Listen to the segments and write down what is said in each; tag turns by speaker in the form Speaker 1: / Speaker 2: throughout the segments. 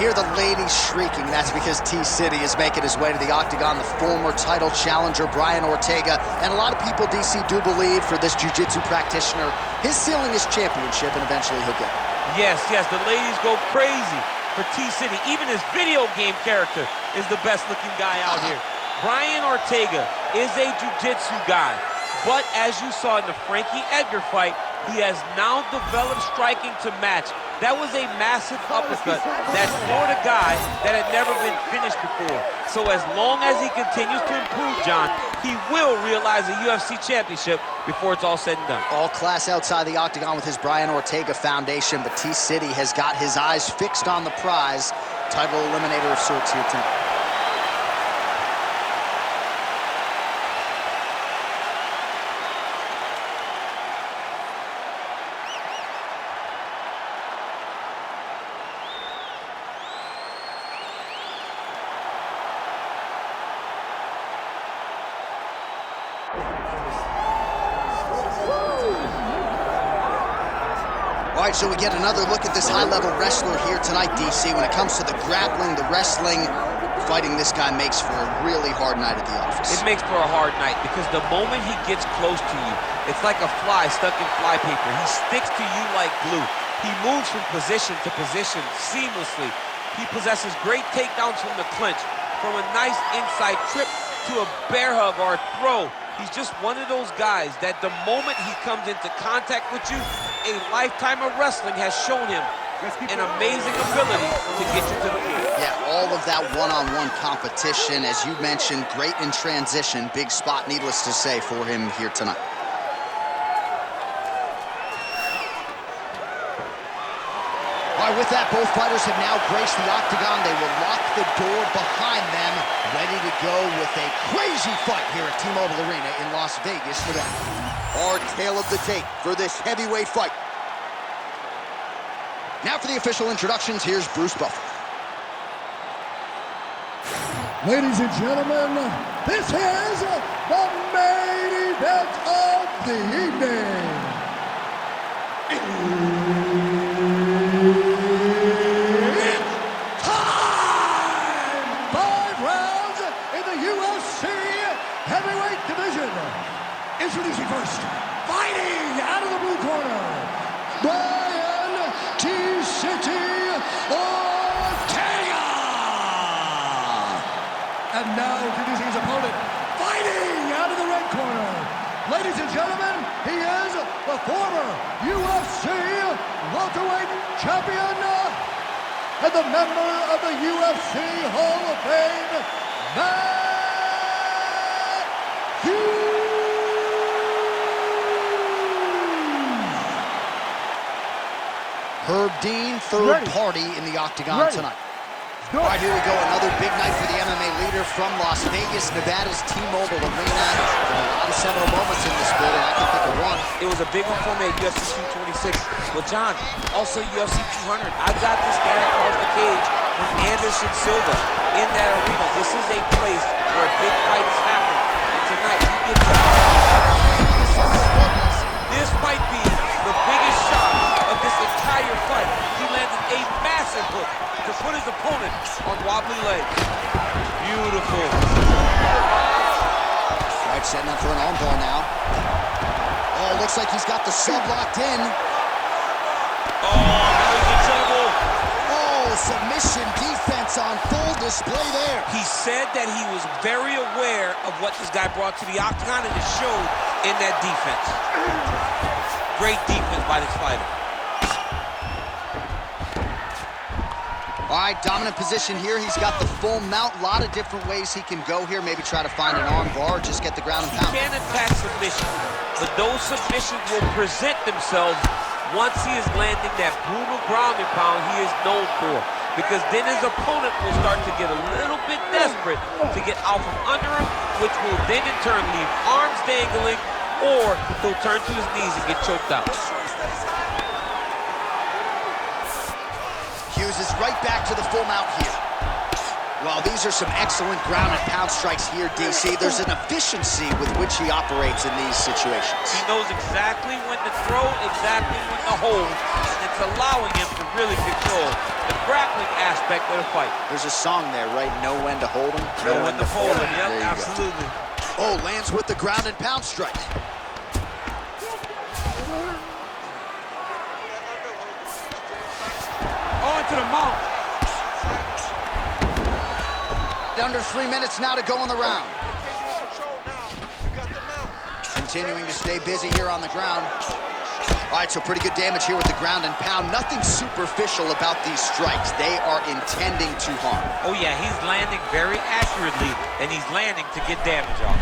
Speaker 1: hear the ladies shrieking. That's because T-City is making his way to the octagon, the former title challenger, Brian Ortega. And a lot of people, DC, do believe for this jiu-jitsu practitioner, his ceiling is championship, and eventually he'll get it.
Speaker 2: Yes, the ladies go crazy for T-City. Even his video game character is the best-looking guy out here. Brian Ortega is a jiu-jitsu guy, but as you saw in the Frankie Edgar fight, he has now developed striking to match. That was a massive uppercut that floored a guy that had never been finished before. So as long as he continues to improve, John, he will realize a UFC championship before it's all said and done.
Speaker 1: All class outside the octagon with his Brian Ortega foundation, but T-City has got his eyes fixed on the prize. Title eliminator of sorts here tonight. All right, so we get another look at this high-level wrestler here tonight, DC. When it comes to the grappling, the wrestling, fighting this guy makes for a really hard night at the office.
Speaker 2: It makes for a hard night because the moment he gets close to you, it's like a fly stuck in flypaper. He sticks to you like glue. He moves from position to position seamlessly. He possesses great takedowns from the clinch, from a nice inside trip to a bear hug or a throw. He's just one of those guys that the moment he comes into contact with you, a lifetime of wrestling has shown him an amazing ability to get you to the floor.
Speaker 1: Yeah, all of that one-on-one competition, as you mentioned, great in transition. Big spot, needless to say, for him here tonight. All right, with that, both fighters have now graced the octagon. They will lock the door behind them, ready to go with a crazy fight here at T-Mobile Arena in Las Vegas, Nevada. Our tale of the tape for this heavyweight fight. Now for the official introductions, here's Bruce Buffer.
Speaker 3: Ladies and gentlemen, this is the main event of the evening. It's time! 5 rounds in the UFC heavyweight division. Introducing first, fighting out of the blue corner, Brian T-City Ortega. And now introducing his opponent, fighting out of the red corner. Ladies and gentlemen, he is the former UFC welterweight champion and the member of the UFC Hall of Fame, Hughes.
Speaker 1: Herb Dean, third party in the octagon tonight. All right, here we go. Another big night for the MMA leader from Las Vegas, Nevada's T-Mobile Arena. A lot of seminal moments in this building. I can think of one.
Speaker 2: It was a big one for me at UFC 226. But John, also UFC 200. I got this guy across the cage from Anderson Silva in that arena. This is a place where big fights happen. And tonight, you get to... This might be the biggest shot of this entire fight. He landed a massive hook to put his opponent on wobbly legs. Beautiful.
Speaker 1: All right, setting up for an armbar now. Oh, looks like he's got the sub locked in.
Speaker 2: Oh, now he's in trouble.
Speaker 1: Oh, submission defense on full display there.
Speaker 2: He said that he was very aware of what this guy brought to the octagon, and it showed in that defense. Great defense by this fighter.
Speaker 1: All right, dominant position here. He's got the full mount. A lot of different ways he can go here. Maybe try to find an arm bar or just get the ground and pound.
Speaker 2: He can attack submission, but those submissions will present themselves once he is landing that brutal ground and pound he is known for. Because then his opponent will start to get a little bit desperate to get out from under him, which will then in turn leave arms dangling, or he'll turn to his knees and get choked out.
Speaker 1: Hughes is right back to the full mount here. Well, these are some excellent ground and pound strikes here, DC. There's an efficiency with which he operates in these situations.
Speaker 2: He knows exactly when to throw, exactly when to hold, and it's allowing him to really control the grappling aspect of the fight.
Speaker 1: There's a song there, right? Know when to hold him.
Speaker 2: Know when to fold him. Yep, absolutely.
Speaker 1: Oh, lands with the ground and pound strike.
Speaker 2: Oh, into the mount.
Speaker 1: Under 3 minutes now to go in the round. Continuing to stay busy here on the ground. All right, so pretty good damage here with the ground and pound. Nothing superficial about these strikes. They are intending to harm.
Speaker 2: Oh, yeah, he's landing very accurately, and he's landing to get damage off.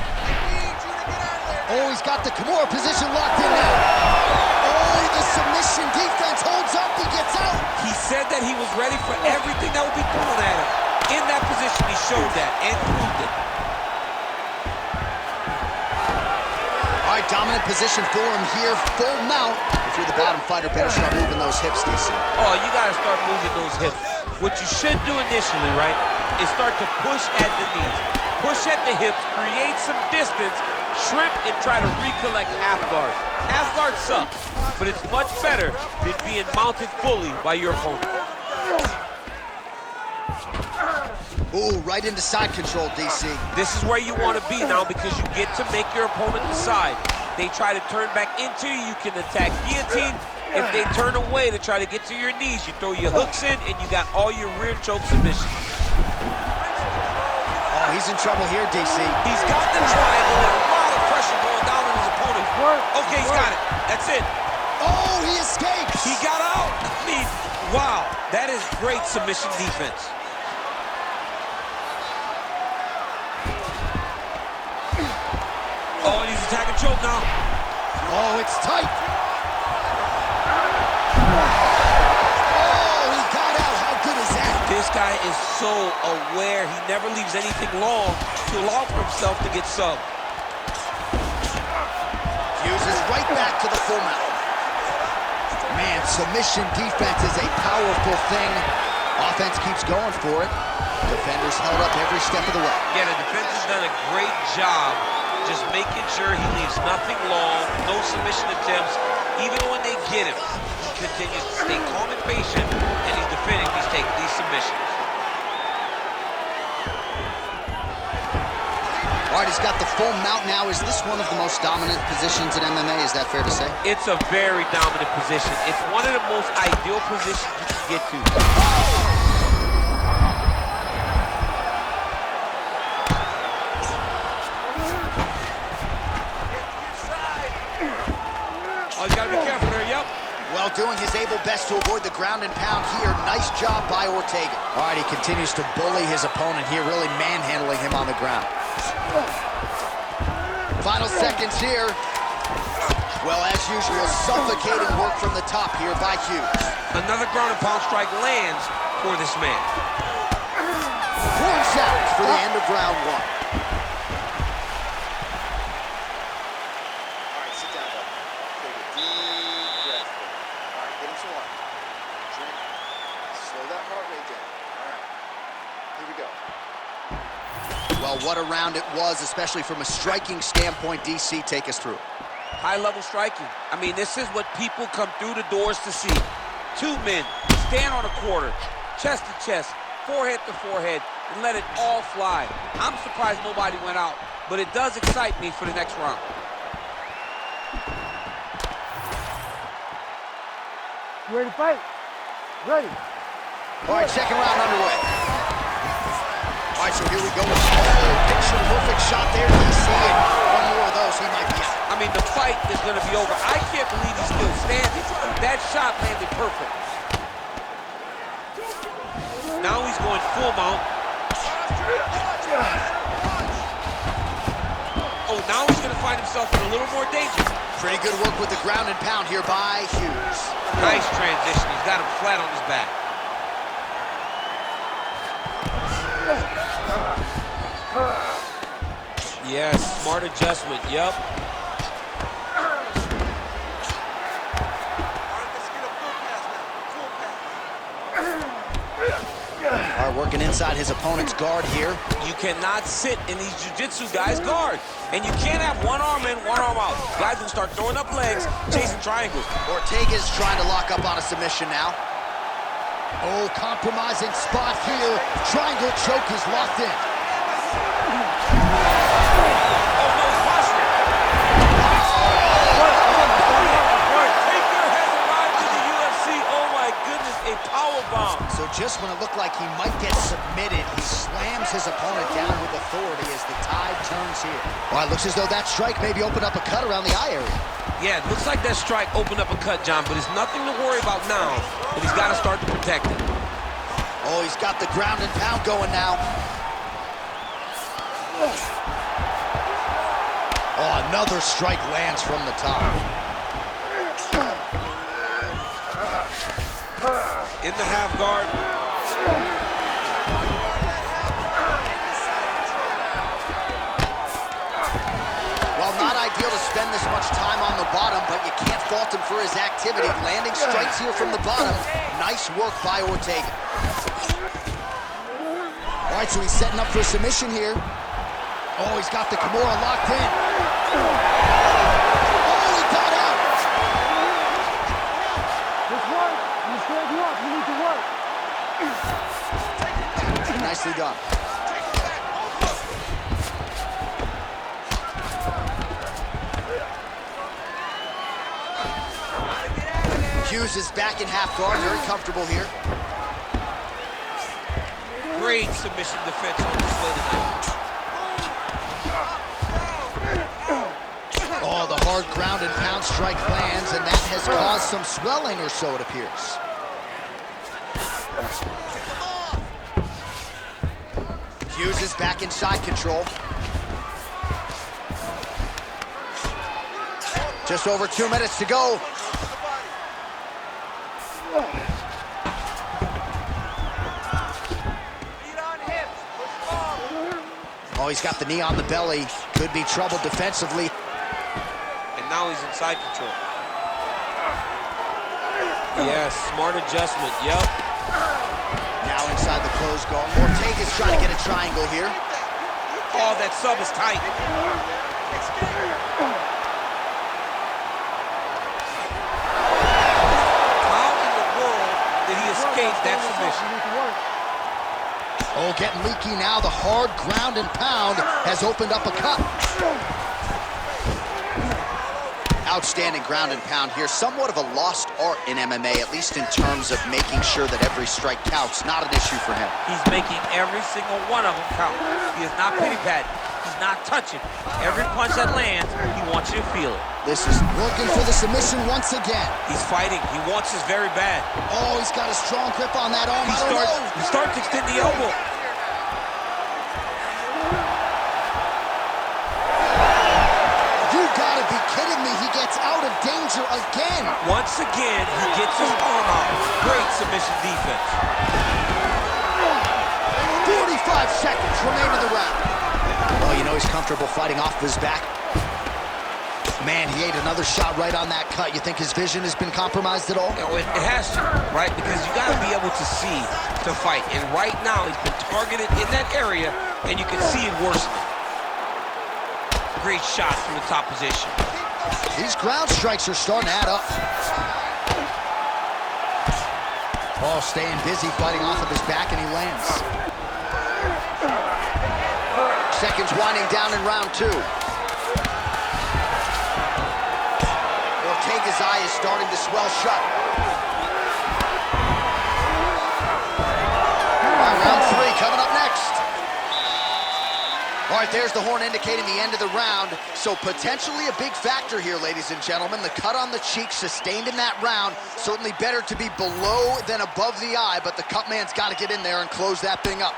Speaker 1: Oh, he's got the Kimura position locked in now. Oh, the submission defense holds up. He gets out.
Speaker 2: He said that he was ready for everything that would be thrown at him. In that position, he showed that and proved it.
Speaker 1: All right, dominant position for him here. Full mount. If you're the bottom fighter, better start moving those hips, DC.
Speaker 2: Oh, you got to start moving those hips. What you should do initially, right, is start to push at the knees. Push at the hips, create some distance, shrimp, and try to recollect half guard. Half guard sucks, but it's much better than being mounted fully by your opponent.
Speaker 1: Ooh, right into side control, DC.
Speaker 2: This is where you want to be now because you get to make your opponent decide. They try to turn back into you, you can attack guillotine. If they turn away to try to get to your knees, you throw your hooks in and you got all your rear choke submissions.
Speaker 1: Oh, he's in trouble here, DC.
Speaker 2: He's got the triangle and a lot of pressure going down on his opponent. Okay, he's got it. That's it.
Speaker 1: Oh, he escapes.
Speaker 2: He got out. I mean, wow, that is great submission defense. Oh, and he's attacking choke now.
Speaker 1: Oh, it's tight. Oh, he got out. How good is that?
Speaker 2: This guy is so aware. He never leaves anything long to allow for himself to get subbed.
Speaker 1: Fuses right back to the full mount. Man, submission defense is a powerful thing. Offense keeps going for it. Defenders held up every step of the way.
Speaker 2: Yeah, the defense has done a great job just making sure he leaves nothing long, no submission attempts. Even when they get him, he continues to stay calm and patient, and he's defending, he's taking these submissions.
Speaker 1: All right, he's got the full mount now. Is this one of the most dominant positions in MMA? Is that fair to say?
Speaker 2: It's a very dominant position. It's one of the most ideal positions you can get to. Oh, you gotta be careful there, yep.
Speaker 1: Well, doing his able best to avoid the ground and pound here. Nice job by Ortega. All right, he continues to bully his opponent here, really manhandling him on the ground. Final seconds here. Well, as usual, suffocating work from the top here by Hughes.
Speaker 2: Another ground and pound strike lands for this man.
Speaker 1: 4 seconds for the end of round 1. Well, what a round it was, especially from a striking standpoint. DC, take us through.
Speaker 2: High-level striking. I mean, this is what people come through the doors to see. 2 men stand on a quarter, chest to chest, forehead to forehead, and let it all fly. I'm surprised nobody went out, but it does excite me for the next round.
Speaker 4: You ready to fight? Ready.
Speaker 1: All right, second round underway. All right, so here we go. Oh, picture-perfect shot there, DC, and one more of those, he might be out.
Speaker 2: I mean, the fight is going to be over. I can't believe he's still standing. That shot landed perfect. Now he's going full mount. Oh, now he's going to find himself in a little more danger.
Speaker 1: Pretty good work with the ground and pound here by Hughes.
Speaker 2: Nice transition. He's got him flat on his back. Yes, smart adjustment, yep.
Speaker 1: All right, working inside his opponent's guard here.
Speaker 2: You cannot sit in these jiu-jitsu guys' guard. And you can't have one arm in, one arm out. Guys will start throwing up legs, chasing triangles.
Speaker 1: Ortega's trying to lock up on a submission now. Oh, compromising spot here. Triangle choke is locked in. So just when it looked like he might get submitted, he slams his opponent down with authority as the tide turns here. Well, it looks as though that strike maybe opened up a cut around the eye area.
Speaker 2: Yeah, it looks like that strike opened up a cut, John, but it's nothing to worry about now, but he's got to start to protect it.
Speaker 1: Oh, he's got the ground and pound going now. Oh, another strike lands from the top.
Speaker 2: In the half guard.
Speaker 1: Well, not ideal to spend this much time on the bottom, but you can't fault him for his activity. Landing strikes here from the bottom. Nice work by Ortega. All right, so he's setting up for submission here. Oh, he's got the Kimura locked in. Oh, he got out.
Speaker 4: Just work. You stand you up. You need to work.
Speaker 1: Nicely done. Hughes is back in half guard, very comfortable here.
Speaker 2: Great submission defense on display tonight.
Speaker 1: Oh, the hard ground and pound strike lands, and that has caused some swelling or so, it appears. Hughes is back in side control. Just over 2 minutes to go. Oh, he's got the knee on the belly. Could be trouble defensively.
Speaker 2: And now he's in side control. Yes, smart adjustment, yep.
Speaker 1: Now inside the closed guard. Ortega's trying to get a triangle here.
Speaker 2: Oh, that sub is tight. How in the world did he escape that submission?
Speaker 1: Oh, getting leaky now. The hard ground and pound has opened up a cut. Outstanding ground and pound here. Somewhat of a lost art in MMA, at least in terms of making sure that every strike counts. Not an issue for him.
Speaker 2: He's making every single one of them count. He is not pity-patting. He's not touching. Every punch that lands, he wants you to feel it.
Speaker 1: This is working for the submission once again.
Speaker 2: He's fighting. He wants this very bad.
Speaker 1: Oh, he's got a strong grip on that arm.
Speaker 2: He starts to extend the elbow.
Speaker 1: You gotta be kidding me. He gets out of danger again.
Speaker 2: Once again, he gets his arm out. Great submission defense.
Speaker 1: 45 seconds remain in the round. Well, you know he's comfortable fighting off his back. Man, he ate another shot right on that cut. You think his vision has been compromised at all?
Speaker 2: You know, it has to, right? Because you got to be able to see to fight. And right now, he's been targeted in that area, and you can see it worsening. Great shot from the top position.
Speaker 1: These ground strikes are starting to add up. Paul staying busy fighting off of his back, and he lands. Seconds winding down in round two. Ortega's eye is starting to swell shut. Round three coming up next. All right, there's the horn indicating the end of the round. So potentially a big factor here, ladies and gentlemen. The cut on the cheek sustained in that round. Certainly better to be below than above the eye, but the cut man's got to get in there and close that thing up.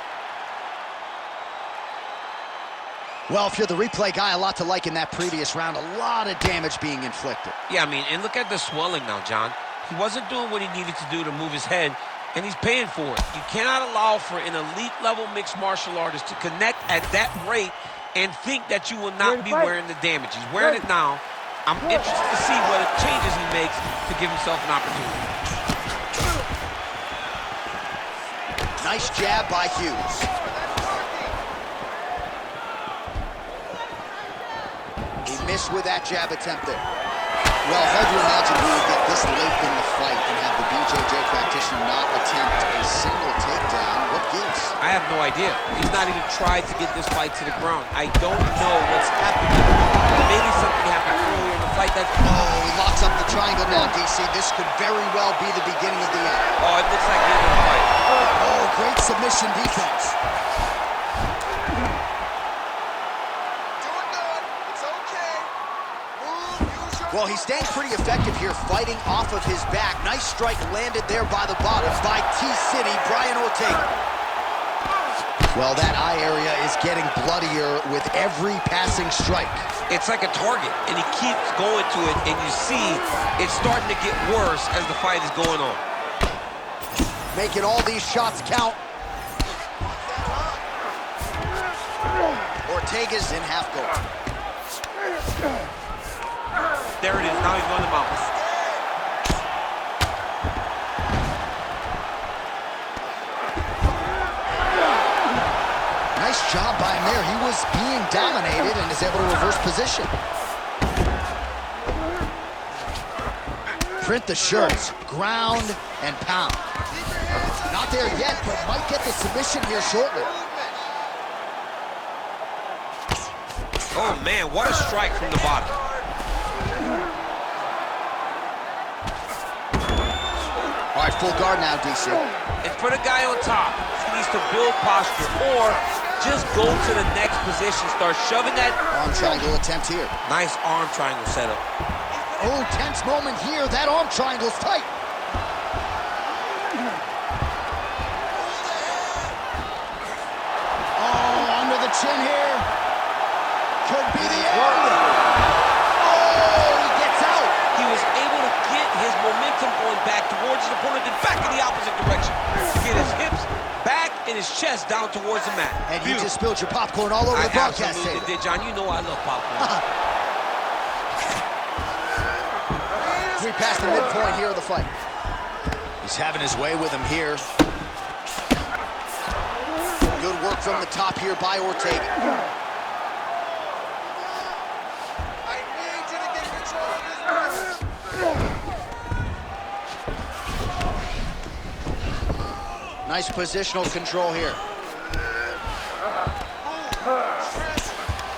Speaker 1: Well, if you're the replay guy, a lot to like in that previous round. A lot of damage being inflicted.
Speaker 2: Yeah, I mean, and look at the swelling now, John. He wasn't doing what he needed to do to move his head, and he's paying for it. You cannot allow for an elite-level mixed martial artist to connect at that rate and think that you will not be wearing the damage. He's wearing it now. I'm interested to see what changes he makes to give himself an opportunity.
Speaker 1: Nice jab by Hughes. He missed with that jab attempt there. Well, hard to imagine who would get this late in the fight and have the BJJ practitioner not attempt a single takedown. What gives?
Speaker 2: I have no idea. He's not even tried to get this fight to the ground. I don't know what's happening. Maybe something happened earlier in the fight that's...
Speaker 1: Oh, he locks up the triangle now, DC. This could very well be the beginning of the end.
Speaker 2: Oh, it looks like the end of the fight.
Speaker 1: Oh, great submission defense. Well, he's staying pretty effective here, fighting off of his back. Nice strike landed there by the bottom by T-City, Brian Ortega. Well, that eye area is getting bloodier with every passing strike.
Speaker 2: It's like a target, and he keeps going to it, and you see it's starting to get worse as the fight is going on.
Speaker 1: Making all these shots count. Ortega's in half guard.
Speaker 2: There it is, now he's going to mount.
Speaker 1: Nice job by him there. He was being dominated and is able to reverse position. Print the shirts, ground and pound. Not there yet, but might get the submission here shortly.
Speaker 2: Oh man, what a strike from the bottom.
Speaker 1: All right, full guard now, DC.
Speaker 2: And for the guy on top, he needs to build posture or just go to the next position, start shoving that.
Speaker 1: Arm triangle attempt here.
Speaker 2: Nice arm triangle setup.
Speaker 1: Oh, tense moment here. That arm triangle's tight. Oh, under the chin here. Could be the end. Oh, he gets out.
Speaker 2: He was able to get his momentum going back towards his opponent and back in the opposite direction. Get his hips back and his chest down towards the mat.
Speaker 1: And you just spilled your popcorn all over the broadcast table.
Speaker 2: I absolutely did, John. You know I love popcorn.
Speaker 1: We passed the midpoint here of the fight. He's having his way with him here. Good work from the top here by Ortega. Nice positional control here.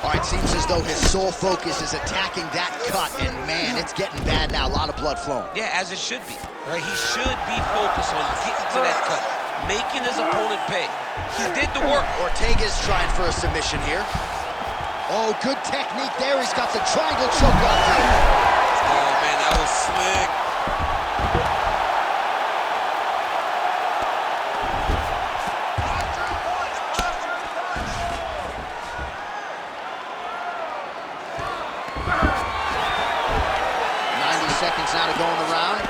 Speaker 1: All right, seems as though his sole focus is attacking that cut, and man, it's getting bad now. A lot of blood flowing.
Speaker 2: Yeah, as it should be. Right? He should be focused on getting to that cut, making his opponent pay. He did the work.
Speaker 1: Ortega's trying for a submission here. Oh, good technique there. He's got the triangle choke on there.
Speaker 2: Oh, man, that was slick.
Speaker 1: Seconds now to go in the round.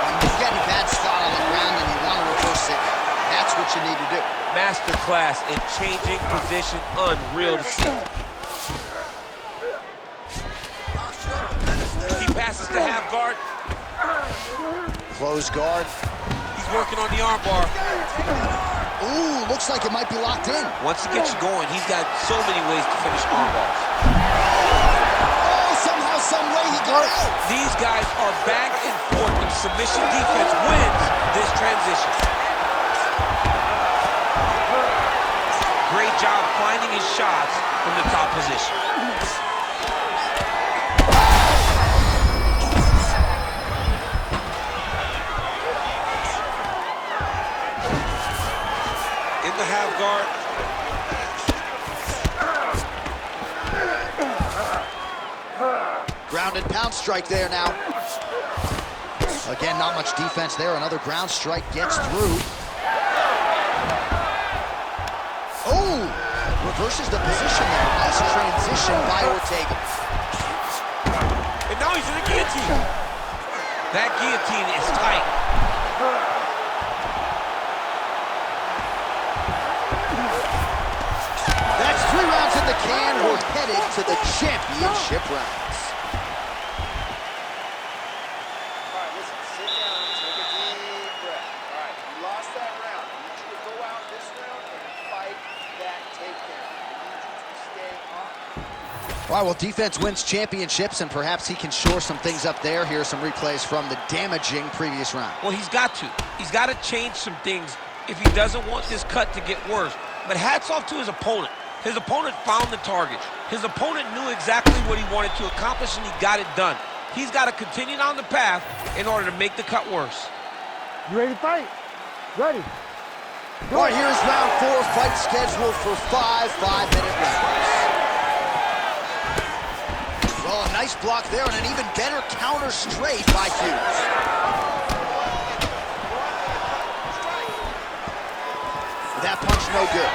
Speaker 1: When you get a bad spot on the ground and you want to reverse it, that's what you need to do.
Speaker 2: Masterclass in changing position, unreal to see. He passes to half guard.
Speaker 1: Close guard.
Speaker 2: He's working on the arm bar.
Speaker 1: Ooh, looks like it might be locked in.
Speaker 2: Once he gets you going, he's got so many ways to finish arm bars.
Speaker 1: Oh, somehow, some way he got out.
Speaker 2: These guys are back and forth, and submission defense wins this transition. Great job finding his shots from the top position. The half guard.
Speaker 1: Ground and pound strike there now. Again, not much defense there. Another ground strike gets through. Oh, reverses the position there. Nice transition by Ortega.
Speaker 2: And now he's in the guillotine. That guillotine is tight.
Speaker 1: That's 3 rounds in the can. We're headed to the championship rounds.
Speaker 5: All right, listen, sit down, take a deep breath. All right, you lost that round. I need you to go out this round and fight that takedown.
Speaker 1: All right, well, defense wins championships, and perhaps he can shore some things up there. Here are some replays from the damaging previous round.
Speaker 2: Well, he's got to. He's got to change some things if he doesn't want this cut to get worse. But hats off to his opponent. His opponent found the target. His opponent knew exactly what he wanted to accomplish, and he got it done. He's got to continue down the path in order to make the cut worse.
Speaker 4: You ready to fight? Ready.
Speaker 1: All right, here's round 4, fight scheduled for 5 5-minute rounds. Well, a nice block there and an even better counter straight by Hughes. That punch no good.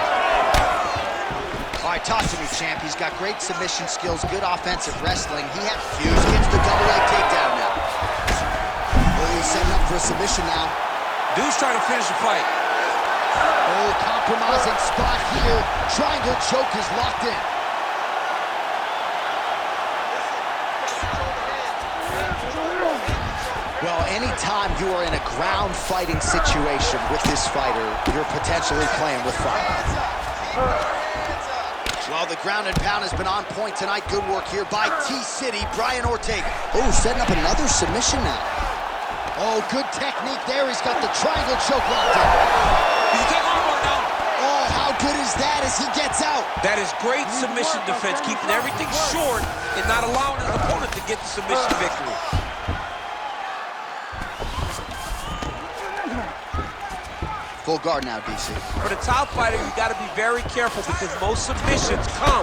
Speaker 1: All right, talk to me, champ. He's got great submission skills, good offensive wrestling. Hughes gets the double leg takedown now. Well, he's setting up for a submission now.
Speaker 2: Dude's trying to finish the fight.
Speaker 1: Oh, compromising spot here. Triangle choke is locked in. Well, anytime you are in a ground fighting situation with this fighter, you're potentially playing with fire. Well, the ground and pound has been on point tonight. Good work here by T-City, Brian Ortega. Oh, setting up another submission now. Oh, good technique there. He's got the triangle choke locked in.
Speaker 2: He's taking armbar now.
Speaker 1: Oh, how good is that as he gets out?
Speaker 2: That is great submission defense, keeping everything short and not allowing his opponent to get the submission victory.
Speaker 1: Full guard now, DC.
Speaker 2: For the top fighter, you got to be very careful because most submissions come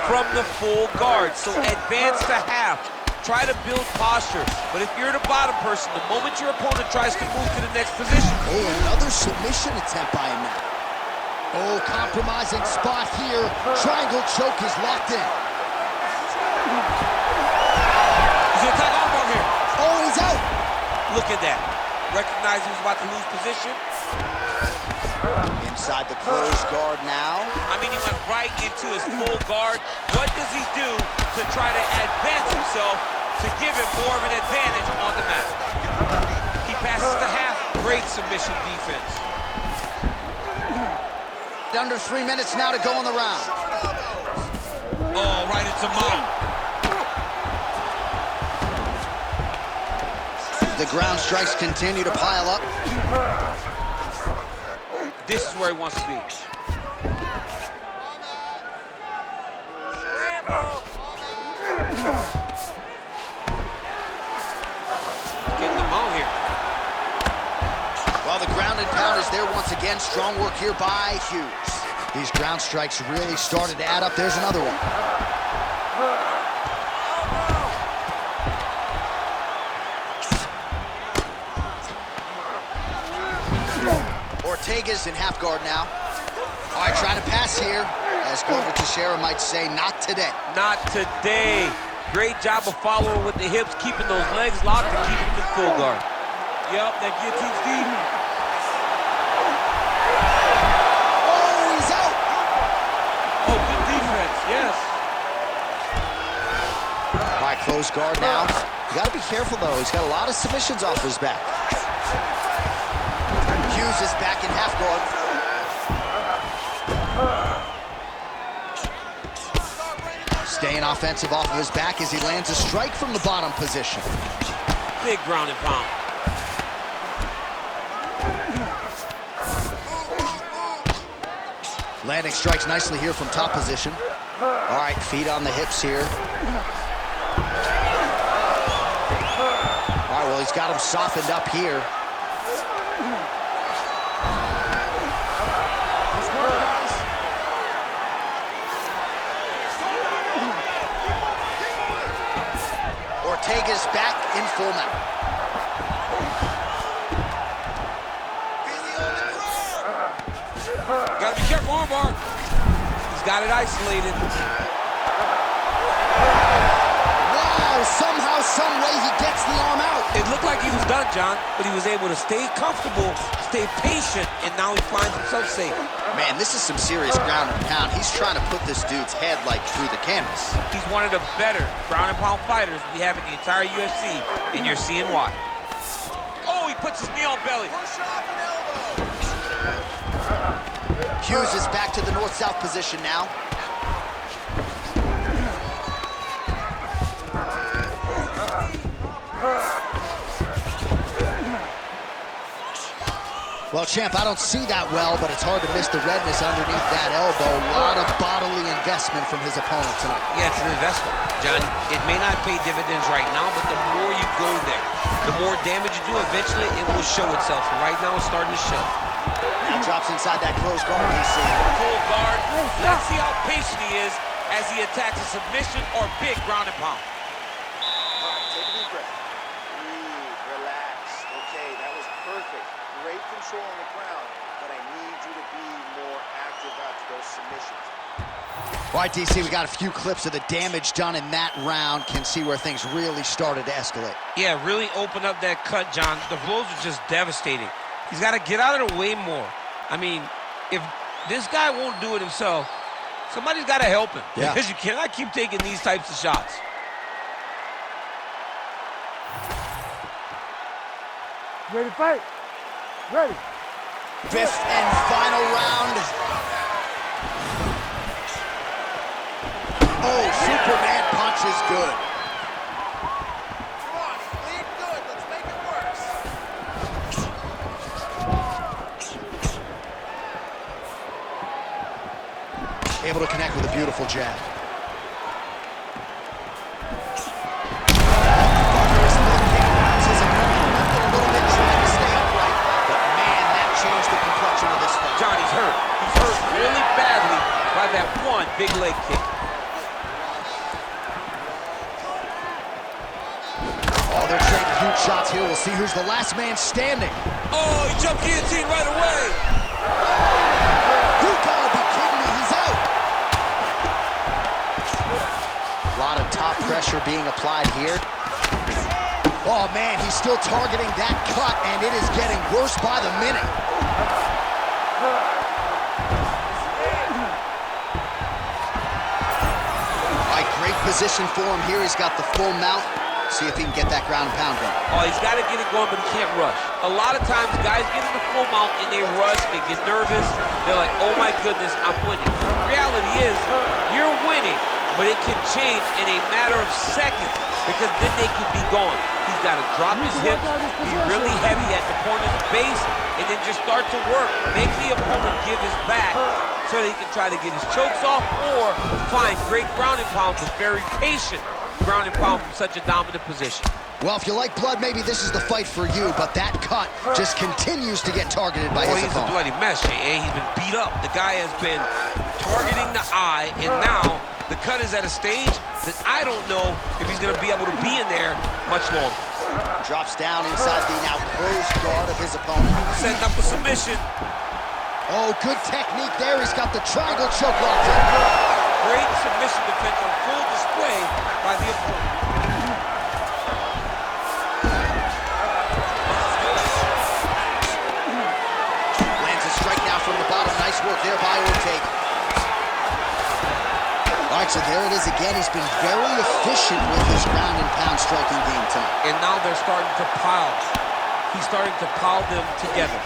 Speaker 2: from the full guard. So advance to half. Try to build posture. But if you're the bottom person, the moment your opponent tries to move to the next position.
Speaker 1: Oh, another submission attempt by him now. Oh, compromising spot here. Triangle choke is locked in.
Speaker 2: He's gonna attack armbar here.
Speaker 1: Oh, he's out.
Speaker 2: Look at that. Recognize he was about to lose position.
Speaker 1: Inside the closed guard now.
Speaker 2: I mean, he went right into his full guard. What does he do to try to advance himself to give him more of an advantage on the mat? He passes to half. Great submission defense.
Speaker 1: Under 3 minutes now to go in the round.
Speaker 2: Oh, right into mount.
Speaker 1: The ground strikes continue to pile up.
Speaker 2: This is where he wants to be. Getting the mount here.
Speaker 1: Well, the ground and pound is there once again. Strong work here by Hughes. These ground strikes really started to add up. There's another one. Ortega's in half guard now. All right, trying to pass here. As Glover Teixeira might say, not today.
Speaker 2: Not today. Great job of following with the hips, keeping those legs locked and keeping them in full guard. Yep, that guillotine's deep.
Speaker 1: Oh, he's out.
Speaker 2: Oh, good defense, yes.
Speaker 1: All right, close guard now. You got to be careful, though. He's got a lot of submissions off his back. Hughes is back in half guard. Staying offensive off of his back as he lands a strike from the bottom position.
Speaker 2: Big ground and pound.
Speaker 1: Landing strikes nicely here from top position. All right, feet on the hips here. All right, well, he's got him softened up here. Ortega's back in full mount.
Speaker 2: Gotta be careful, armbar. He's got it isolated.
Speaker 1: Wow, somehow, some way he gets the arm out.
Speaker 2: It looked like he was done, John, but he was able to stay comfortable, stay patient, and now he finds himself safe.
Speaker 1: Man, this is some serious ground and pound. He's trying to put this dude's head, like, through the canvas.
Speaker 2: He's one of the better ground and pound fighters we have in the entire UFC, and you're seeing why. Oh, he puts his knee on belly.
Speaker 1: Hughes is back to the north-south position now. Well, champ, I don't see that well, but it's hard to miss the redness underneath that elbow. A lot of bodily investment from his opponent tonight.
Speaker 2: Yeah, it's an investment, John. It may not pay dividends right now, but the more you go there, the more damage you do, eventually it will show itself. And right now, it's starting to show.
Speaker 1: Now drops inside that closed guard, DC.
Speaker 2: Full guard. Let's see how patient he is as he attacks a submission or big ground and pound.
Speaker 5: All right, take a deep breath. Breathe, relax. Okay, that was perfect. Great control on the ground, but I need you to be more active after those submissions.
Speaker 1: All right, DC, we got a few clips of the damage done in that round. Can see where things really started to escalate.
Speaker 2: Yeah, really open up that cut, John. The blows are just devastating. He's got to get out of the way more. I mean, if this guy won't do it himself, somebody's got to help him.
Speaker 1: Yeah.
Speaker 2: Because you cannot keep taking these types of shots.
Speaker 4: Ready to fight? Ready.
Speaker 1: Fifth and final round. Oh, Superman punch is good.
Speaker 5: Come on, he's bleeding good. Let's make it worse.
Speaker 1: Able to connect with a beautiful jab.
Speaker 2: John, he's hurt. He's hurt really badly by that one big leg kick.
Speaker 1: Oh, they're trading huge shots here. We'll see who's the last man standing.
Speaker 2: Oh, he jumped guillotine right away.
Speaker 1: You gotta be kidding me, he's out. A lot of top pressure being applied here. Oh man, he's still targeting that cut, and it is getting worse by the minute. All right, great position for him here. He's got the full mount. See if he can get that ground and pound going.
Speaker 2: Oh, he's got to get it going, but he can't rush. A lot of times, guys get in the full mount and they rush, they get nervous. They're like, oh my goodness, I'm winning. The reality is, you're winning, but it can change in a matter of seconds because then they can be gone. He's got to drop his hips, be really heavy at the point of the base, and then just start to work. Make the opponent give his back so that he can try to get his chokes off or find great ground and pound, but very patient ground and pound from such a dominant position.
Speaker 1: Well, if you like blood, maybe this is the fight for you, but that cut just continues to get targeted by his
Speaker 2: he's
Speaker 1: opponent.
Speaker 2: a bloody mess, Jay. He's been beat up. The guy has been targeting the eye, and now the cut is at a stage that I don't know if he's going to be able to be in there much longer.
Speaker 1: Drops down inside the now closed guard of his opponent.
Speaker 2: Setting up a submission.
Speaker 1: Oh, good technique there. He's got the triangle choke locked in.
Speaker 2: Great submission defense on full display by the opponent.
Speaker 1: Lands a strike now from the bottom. Nice work there by Ortega. All right, so there it is again. He's been very efficient with his ground and pound striking game tonight.
Speaker 2: And now they're starting to pile. He's starting to pile them together.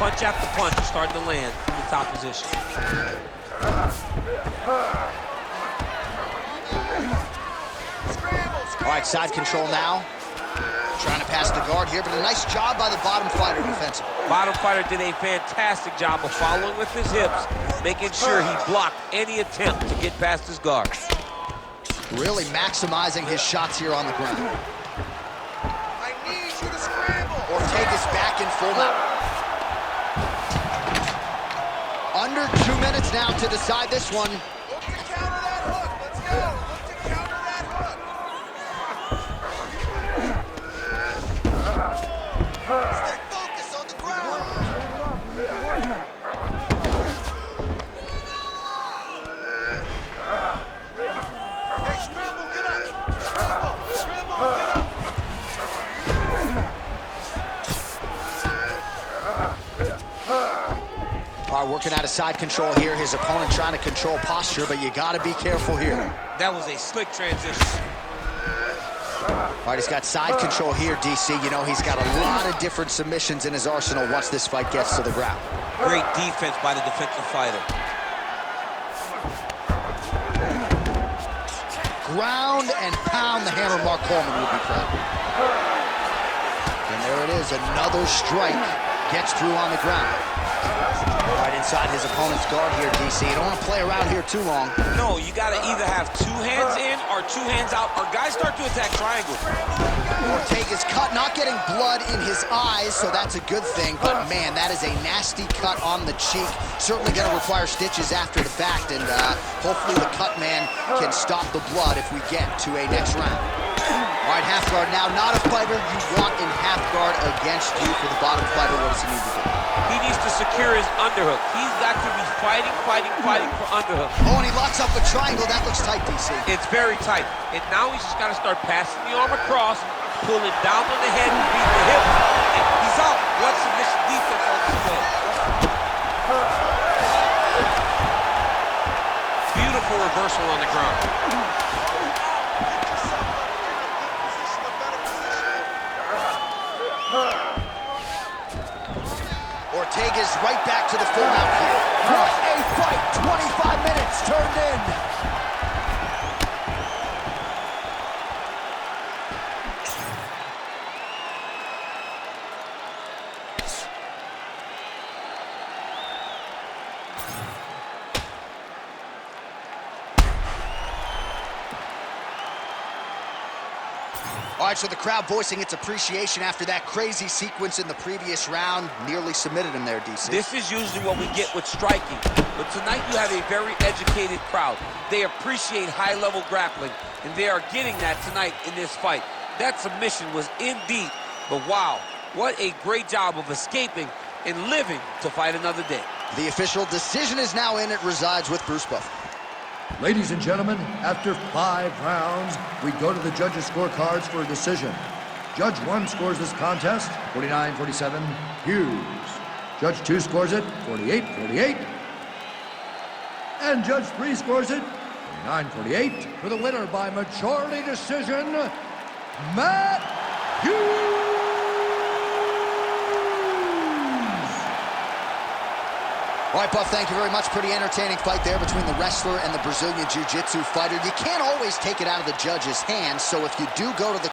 Speaker 2: Punch after punch is starting to land from the top position.
Speaker 1: All right, side control now. Trying to pass the guard here, but a nice job by the bottom fighter defensively.
Speaker 2: Bottom fighter did a fantastic job of following with his hips, making sure he blocked any attempt to get past his guard.
Speaker 1: Really maximizing his shots here on the ground.
Speaker 5: I need you to scramble.
Speaker 1: Ortega's back in full mount. Under 2 minutes now to decide this one.
Speaker 5: Look to counter that hook. Let's go. Look to counter that hook. Stay focused on the ground. Hey, scramble, get up. Scramble, get up.
Speaker 1: All right, working out of side control here. His opponent trying to control posture, but you got to be careful here.
Speaker 2: That was a slick transition.
Speaker 1: All right, he's got side control here, DC. You know, he's got a lot of different submissions in his arsenal once this fight gets to the ground.
Speaker 2: Great defense by the defensive fighter.
Speaker 1: Ground and pound, the hammer Mark Coleman would be proud. there it is, another strike gets through on the ground. Right inside his opponent's guard here, DC. You don't want to play around here too long.
Speaker 2: No, you got to either have 2 hands in or 2 hands out, or guys start to attack triangle.
Speaker 1: Ortega's cut, not getting blood in his eyes, so that's a good thing. But, man, that is a nasty cut on the cheek. Certainly going to require stitches after the fact, and hopefully the cut man can stop the blood if we get to a next round. All right, half guard now. Not a fighter you want in half guard against you. For the bottom fighter, what does he need to do?
Speaker 2: He needs to secure his underhook. He's got to be fighting for underhook.
Speaker 1: Oh, and he locks up a triangle. That looks tight, DC.
Speaker 2: It's very tight. And now he's just got to start passing the arm across, pulling down on the head and beating the hip. And he's out. What submission defense on display. Beautiful reversal on the ground.
Speaker 1: Ortega's right back to the full mount here. What a fight! 25 minutes turned in. All right, so the crowd voicing its appreciation after that crazy sequence in the previous round. Nearly submitted him there, DC.
Speaker 2: This is usually what we get with striking. But tonight you have a very educated crowd. They appreciate high-level grappling, and they are getting that tonight in this fight. That submission was indeed, but wow, what a great job of escaping and living to fight another day.
Speaker 1: The official decision is now in. It resides with Bruce Buff.
Speaker 3: Ladies and gentlemen, after 5 rounds, we go to the judges' scorecards for a decision. Judge 1 scores this contest, 49-47, Hughes. Judge 2 scores it, 48-48. And Judge 3 scores it, 49-48. For the winner by majority decision, Matt Hughes!
Speaker 1: All right, Buff, thank you very much. Pretty entertaining fight there between the wrestler and the Brazilian Jiu-Jitsu fighter. You can't always take it out of the judge's hands, so if you do go to the